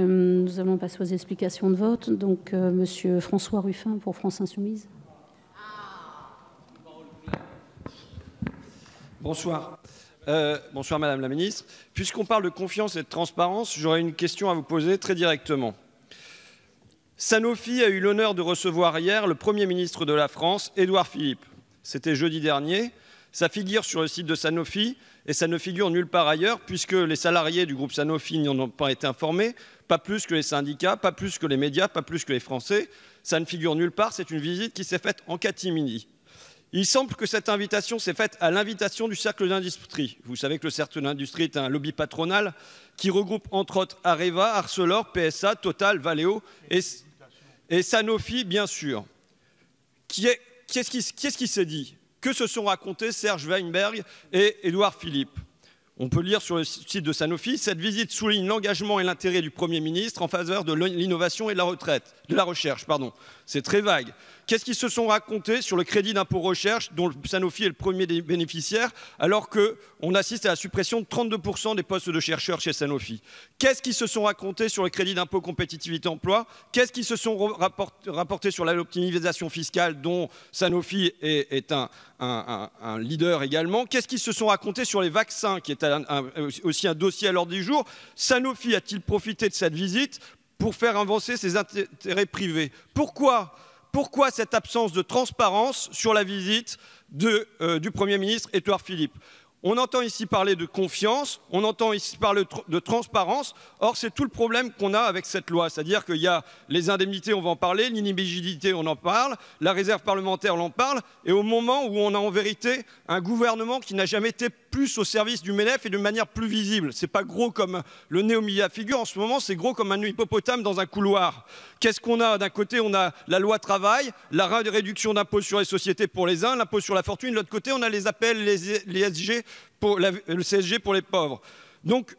Nous allons passer aux explications de vote. Donc, Monsieur François Ruffin pour France Insoumise. Bonsoir. Bonsoir Madame la Ministre. Puisqu'on parle de confiance et de transparence, j'aurais une question à vous poser très directement. Sanofi a eu l'honneur de recevoir hier le Premier ministre de la France, Édouard Philippe. C'était jeudi dernier. Ça figure sur le site de Sanofi et ça ne figure nulle part ailleurs puisque les salariés du groupe Sanofi n'en ont pas été informés, pas plus que les syndicats, pas plus que les médias, pas plus que les Français. Ça ne figure nulle part, c'est une visite qui s'est faite en catimini. Il semble que cette invitation s'est faite à l'invitation du cercle d'industrie. Vous savez que le cercle d'industrie est un lobby patronal qui regroupe entre autres Areva, Arcelor, PSA, Total, Valeo et Sanofi, bien sûr. Qu'est-ce qui s'est dit? Que se sont racontés Serge Weinberg et Édouard Philippe? On peut lire sur le site de Sanofi, cette visite souligne l'engagement et l'intérêt du Premier ministre en faveur de l'innovation et de la recherche. C'est très vague. Qu'est-ce qu'ils se sont racontés sur le crédit d'impôt recherche dont Sanofi est le premier des bénéficiaires alors qu'on assiste à la suppression de 32% des postes de chercheurs chez Sanofi? Qu'est-ce qu'ils se sont racontés sur le crédit d'impôt compétitivité emploi? Qu'est-ce qu'ils se sont rapportés sur l'optimisation fiscale dont Sanofi est un leader également? Qu'est-ce qu'ils se sont racontés sur les vaccins qui est aussi un dossier à l'ordre du jour? Sanofi a-t-il profité de cette visite pour faire avancer ses intérêts privés? Pourquoi cette absence de transparence sur la visite du Premier ministre Édouard Philippe? On entend ici parler de confiance, on entend ici parler de transparence. Or, c'est tout le problème qu'on a avec cette loi. C'est-à-dire qu'il y a les indemnités, on va en parler, l'inéligibilité, on en parle, la réserve parlementaire, on en parle. Et au moment où on a en vérité un gouvernement qui n'a jamais été plus au service du MEDEF et de manière plus visible. C'est pas gros comme le nez au milieu de la figure. En ce moment, c'est gros comme un hippopotame dans un couloir. Qu'est-ce qu'on a? D'un côté, on a la loi travail, la réduction d'impôts sur les sociétés pour les uns, l'impôt sur la fortune. De l'autre côté, on a les APL, les SG, le CSG pour les pauvres. Donc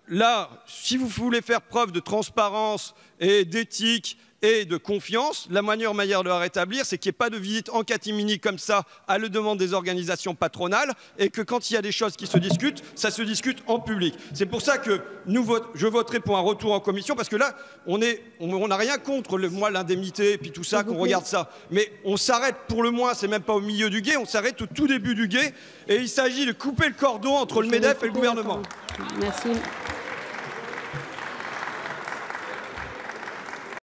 là, si vous voulez faire preuve de transparence et d'éthique et de confiance, la meilleure manière de la rétablir, c'est qu'il n'y ait pas de visite en catimini comme ça à la demande des organisations patronales et que quand il y a des choses qui se discutent, ça se discute en public. C'est pour ça que je voterai pour un retour en commission parce que là, on n'a rien contre l'indemnité et puis tout ça, qu'on regarde ça. Mais on s'arrête pour le moins, c'est même pas au milieu du gué, on s'arrête au tout début du gué et il s'agit de couper le cordon entre le MEDEF et le gouvernement. Merci.